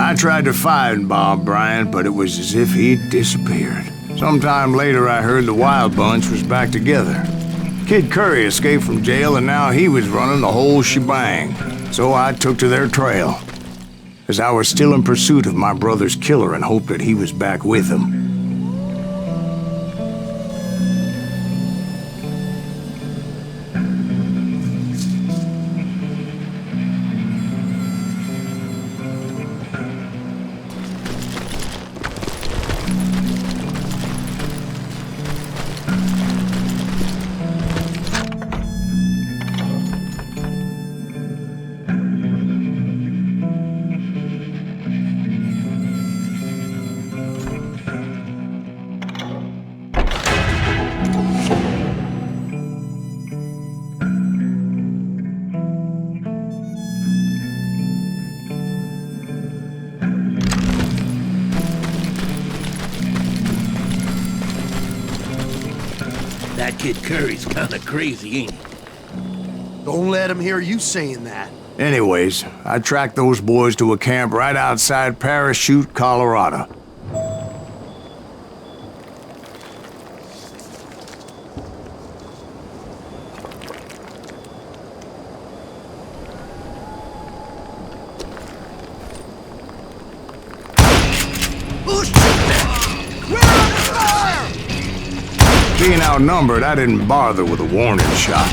I tried to find Bob Bryant, but it was as if he'd disappeared. Sometime later, I heard the Wild Bunch was back together. Kid Curry escaped from jail, and now he was running the whole shebang. So I took to their trail, as I was still in pursuit of my brother's killer and hoped that he was back with him. That kid Curry's kinda crazy, ain't he? Don't let him hear you saying that. Anyways, I tracked those boys to a camp right outside Parachute, Colorado. Being outnumbered, I didn't bother with a warning shot.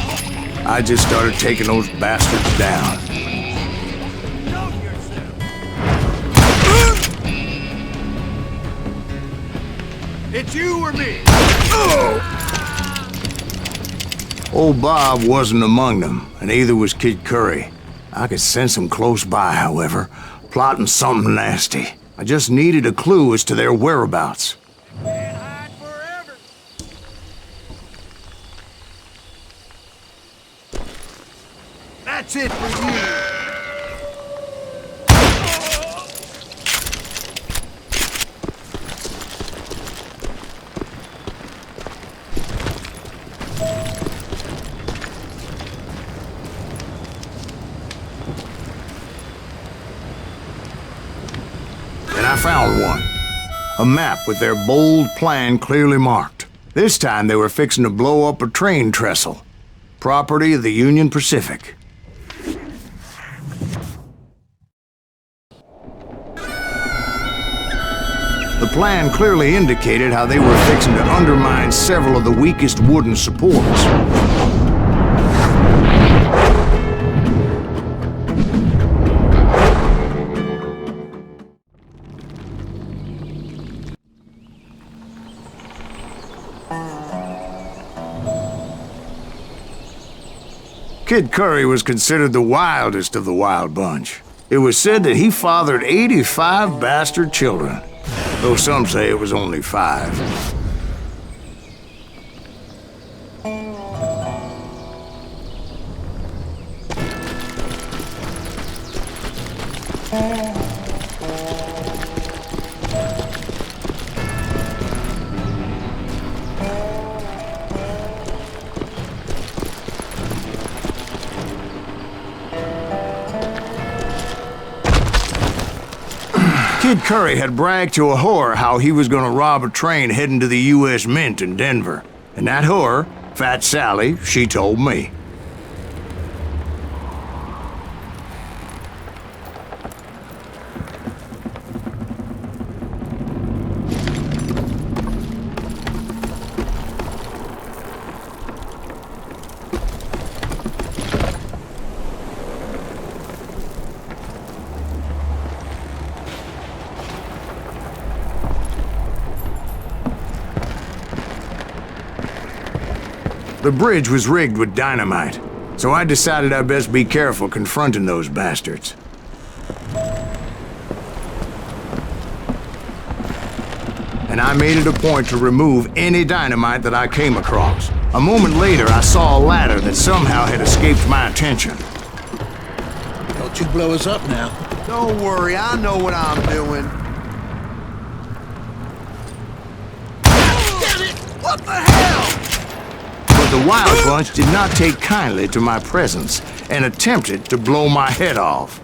I just started taking those bastards down. It's you or me? Old Bob wasn't among them, and neither was Kid Curry. I could sense him close by, however, plotting something nasty. I just needed a clue as to their whereabouts. That's it for you! And I found one. A map with their bold plan clearly marked. This time they were fixing to blow up a train trestle. Property of the Union Pacific. The plan clearly indicated how they were fixing to undermine several of the weakest wooden supports. Kid Curry was considered the wildest of the Wild Bunch. It was said that he fathered 85 bastard children, though some say it was only 5. Kid Curry had bragged to a whore how he was gonna rob a train heading to the U.S. Mint in Denver. And that whore, Fat Sally, she told me. The bridge was rigged with dynamite, so I decided I'd best be careful confronting those bastards. And I made it a point to remove any dynamite that I came across. A moment later, I saw a ladder that somehow had escaped my attention. Don't you blow us up now. Don't worry, I know what I'm doing. Damn it! What the hell? But the Wild Bunch did not take kindly to my presence and attempted to blow my head off.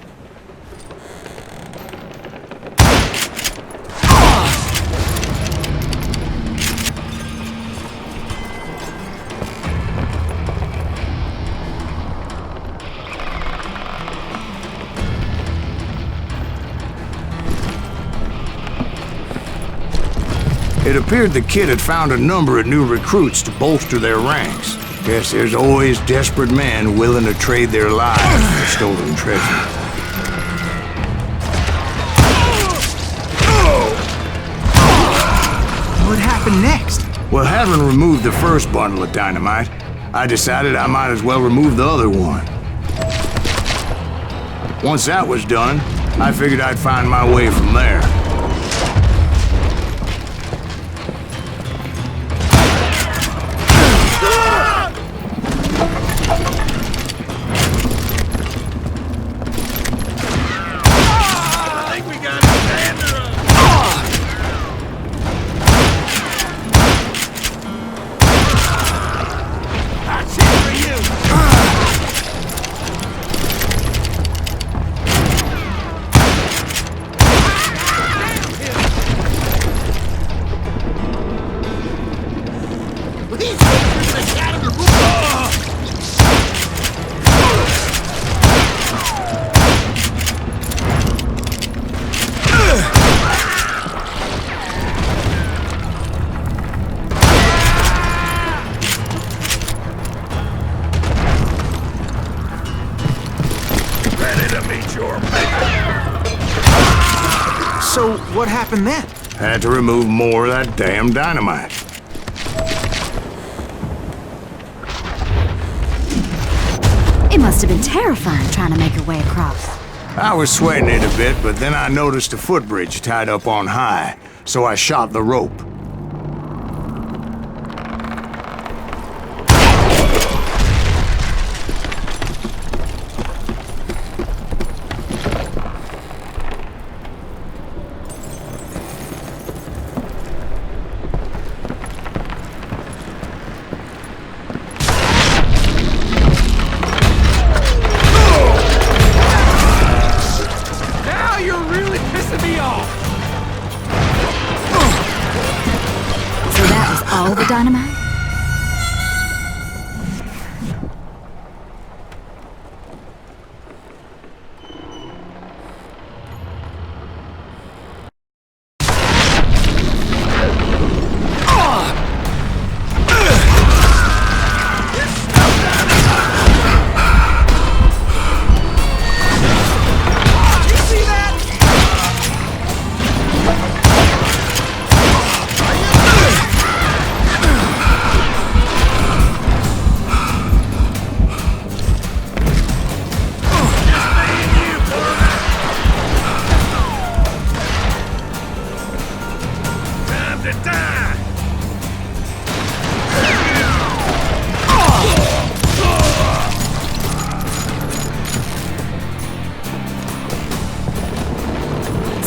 It appeared the kid had found a number of new recruits to bolster their ranks. Guess there's always desperate men willing to trade their lives for stolen treasure. What happened next? Well, having removed the first bundle of dynamite, I decided I might as well remove the other one. Once that was done, I figured I'd find my way from there. So, what happened then? Had to remove more of that damn dynamite. It must have been terrifying trying to make your way across. I was sweating it a bit, but then I noticed a footbridge tied up on high, so I shot the rope. All the dynamite?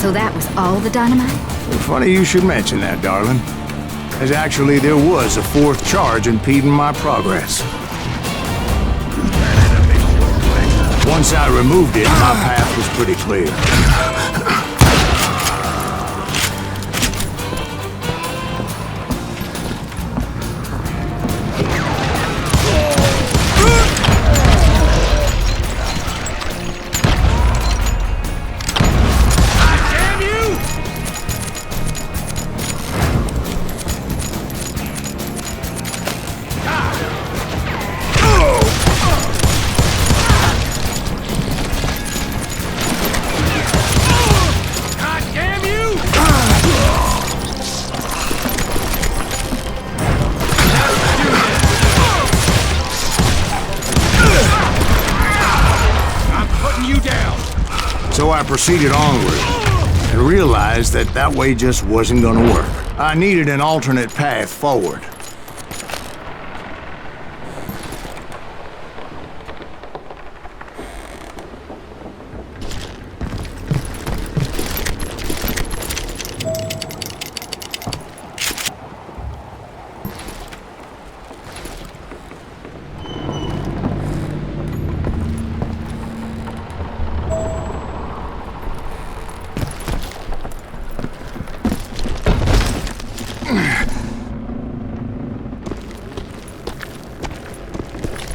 So that was all the dynamite? Funny you should mention that, darling. As actually there was a fourth charge impeding my progress. Once I removed it, my path was pretty clear. So I proceeded onward and realized that that way just wasn't gonna work. I needed an alternate path forward.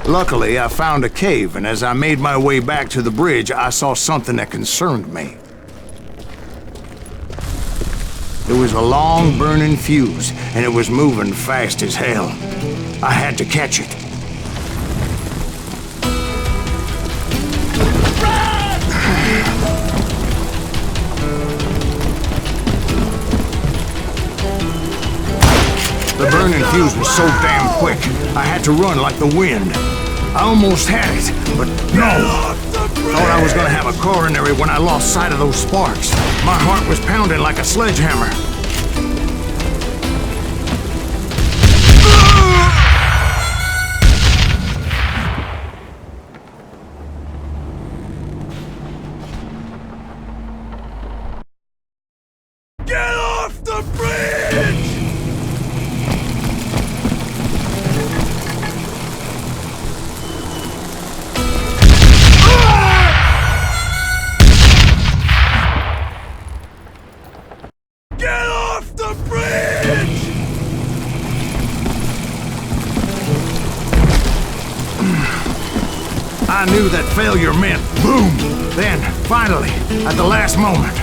Luckily, I found a cave, and as I made my way back to the bridge, I saw something that concerned me. It was a long burning fuse, and it was moving fast as hell. I had to catch it. The burning fuse was so damn quick, I had to run like the wind. I almost had it, but no. Thought I was gonna have a coronary when I lost sight of those sparks. My heart was pounding like a sledgehammer. Get off the bridge! Get off the bridge! I knew that failure meant boom. Then, finally, at the last moment.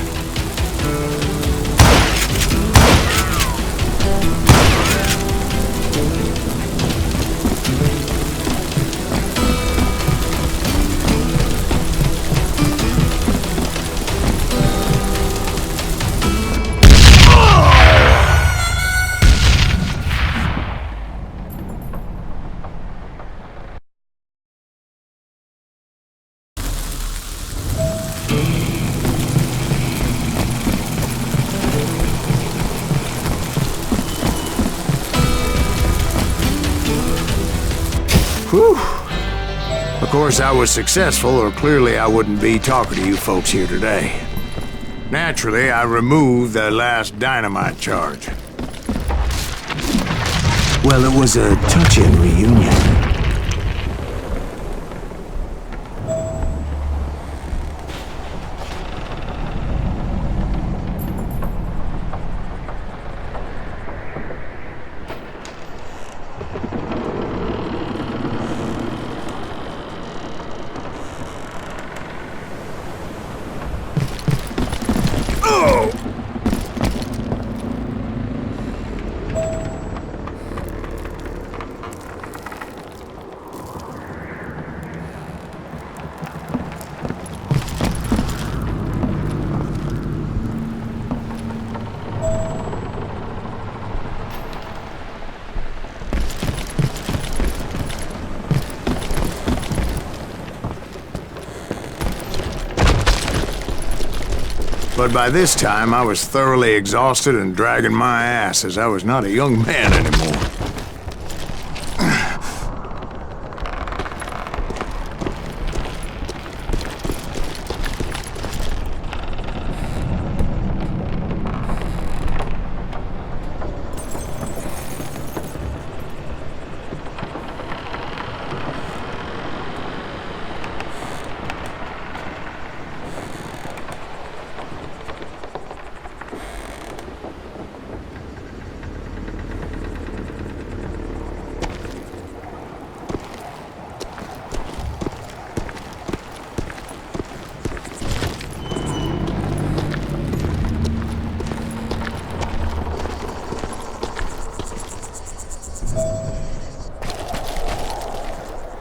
Whew. Of course, I was successful, or clearly I wouldn't be talking to you folks here today. Naturally, I removed the last dynamite charge. Well, it was a touching reunion. But by this time, I was thoroughly exhausted and dragging my ass, as I was not a young man anymore.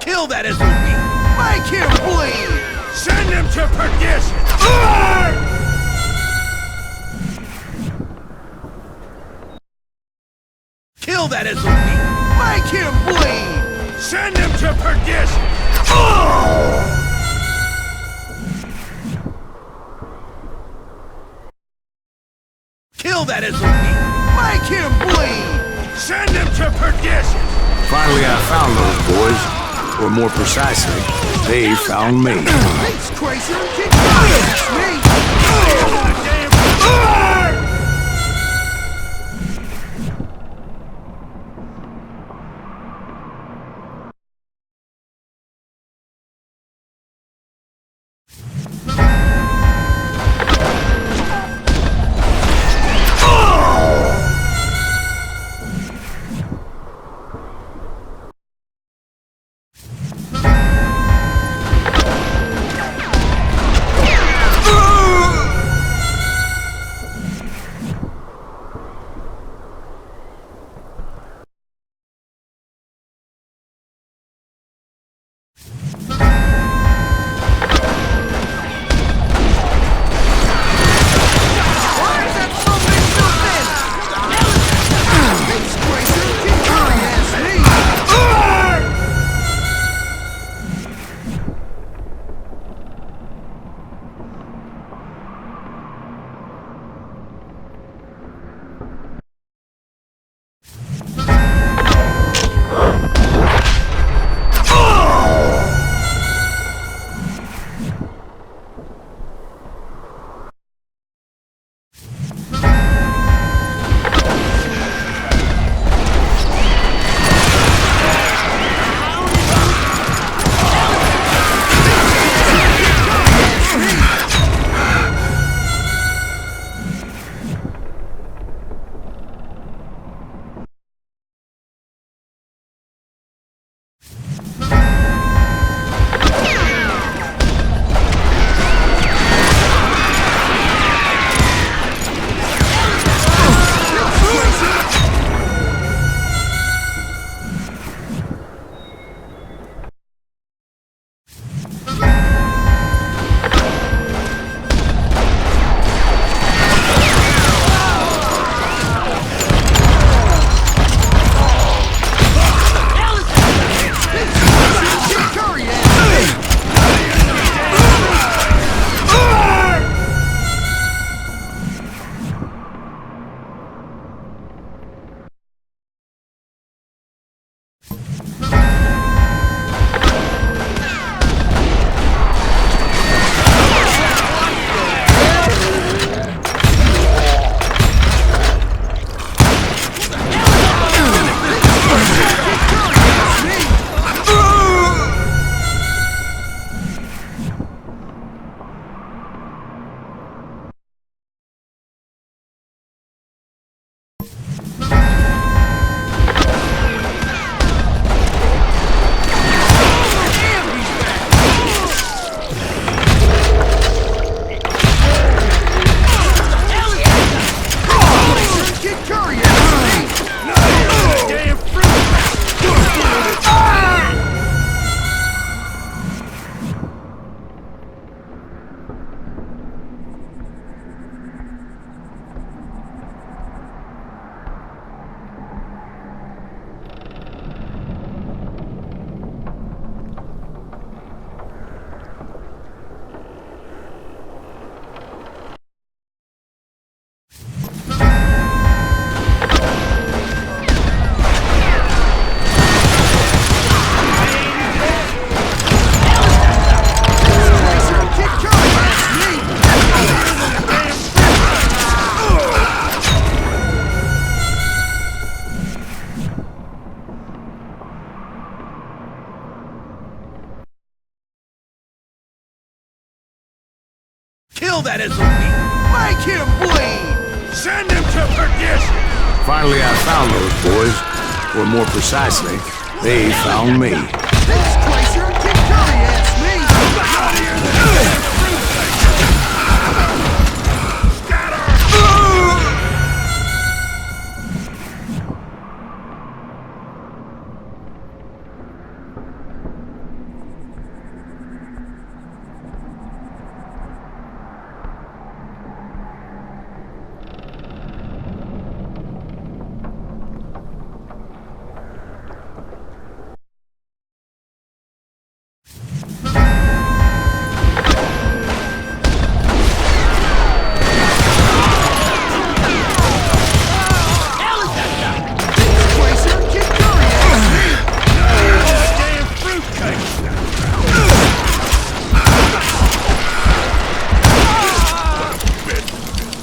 Kill that SOB! Make him bleed! Send him to perdition! Kill that SOB! Make him bleed! Send him to perdition! Kill that SOB! Make him bleed! Send him to perdition! Finally, I found those boys. Or more precisely, they found me. Thanks, Tracer! Keep going! It's me! Kill that SOB! Make him bleed! Send him to perdition! Finally, I found those boys. Or more precisely, they found me. This Tracer and Kid Curry asked me!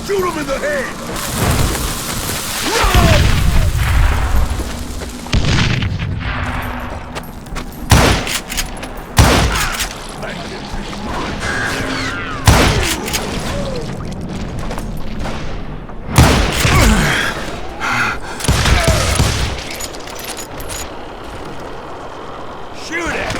Shoot him in the head! Shoot it!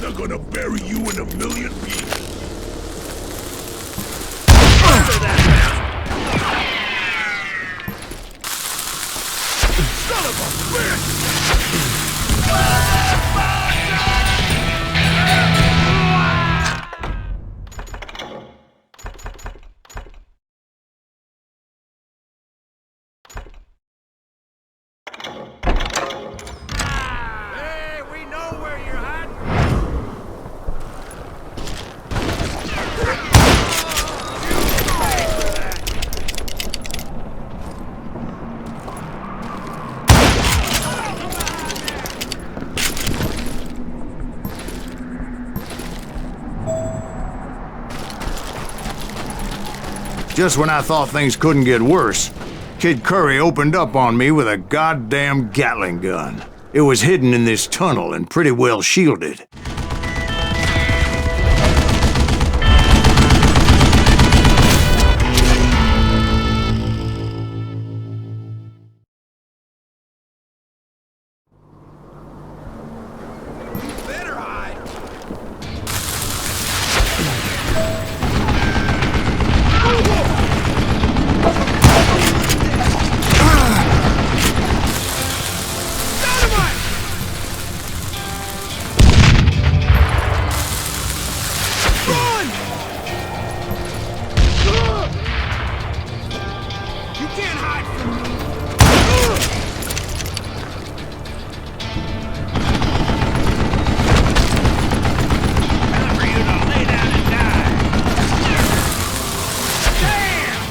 They're gonna bury you in a million pieces. Murder that son of a bitch! Hey, we know where you're hiding. Just when I thought things couldn't get worse, Kid Curry opened up on me with a goddamn Gatling gun. It was hidden in this tunnel and pretty well shielded. Better hide! Run! You can't hide from me! Time for you to lay down and die! Damn!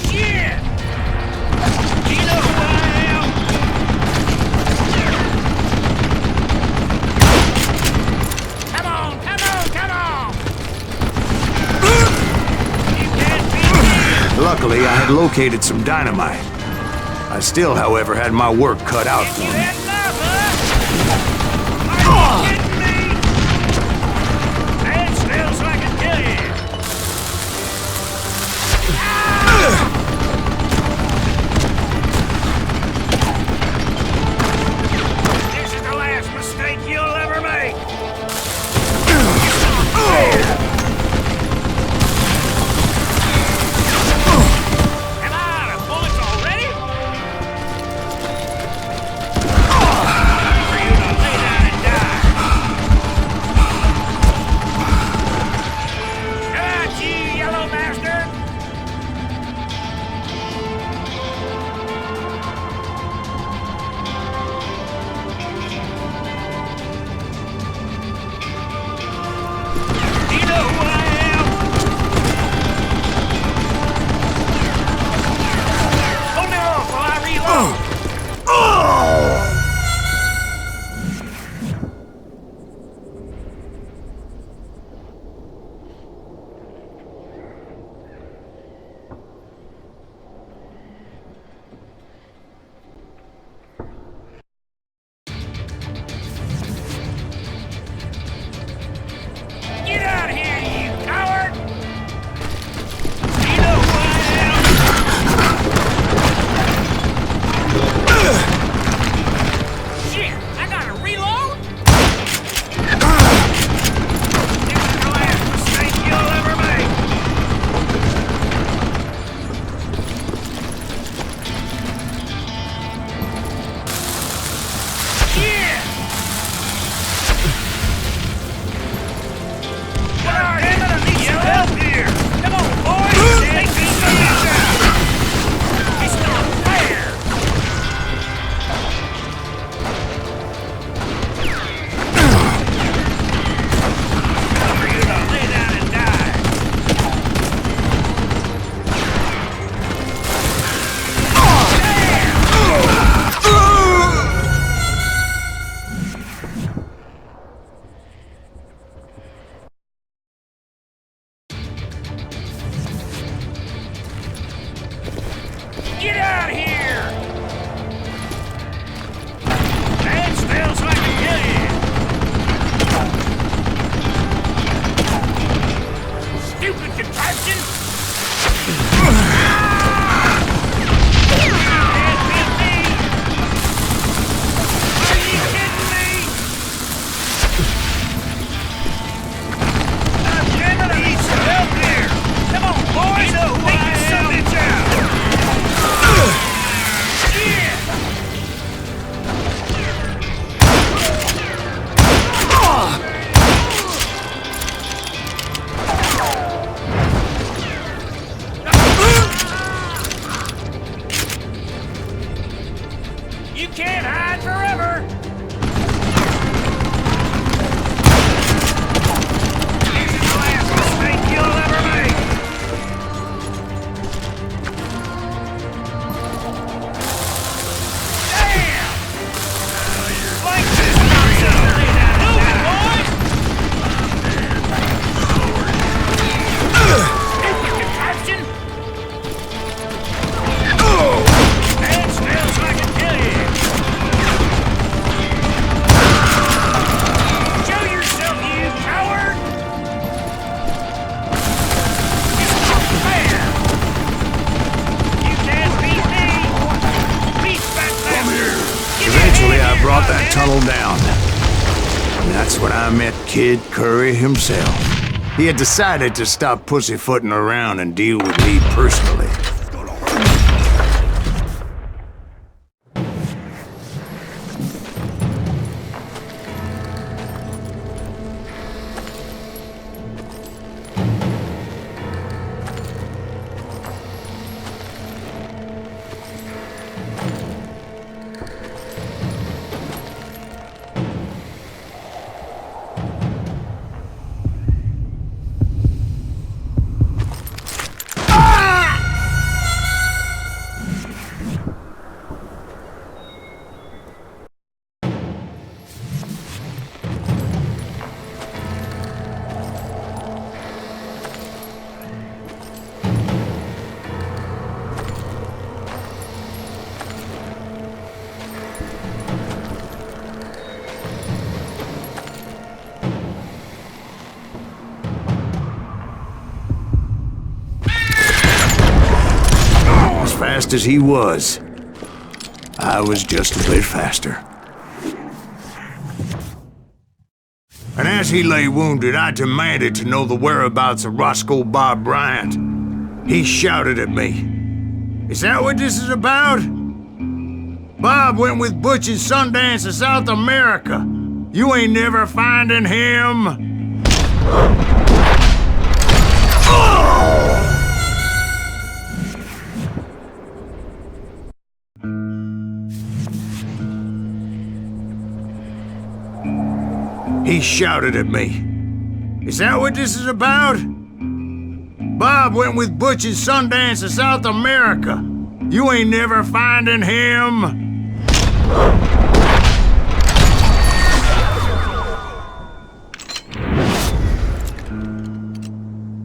Shit! Do you know who I am? Come on, come on, come on! You can't beat me! Luckily, I had located some dynamite. I still, however, had my work cut out for You me. had enough, huh? Are you kidding me? Stand still so I can kill you! This is the last mistake you'll ever make! Come on, bullets already? Time for you to lay down and die! can't hide forever! This is the last mistake you'll ever make! Damn! Like this nonsense! Move it, boys! Stupid contraption! That smells like a kill you! Show yourself, you coward! It's not fair! You can't beat me! Beat back that! Eventually, I brought that tunnel down. And that's when I met Kid Curry himself. He had decided to stop pussyfooting around and deal with me personally. As fast as he was, I was just a bit faster. And as he lay wounded, I demanded to know the whereabouts of Roscoe Bob Bryant. He shouted at me, "Is that what this is about? Bob went with Butch and Sundance to South America. You ain't never finding him." He shouted at me, "Is that what this is about? Bob went with Butch and Sundance to South America. You ain't never finding him."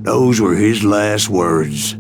Those were his last words.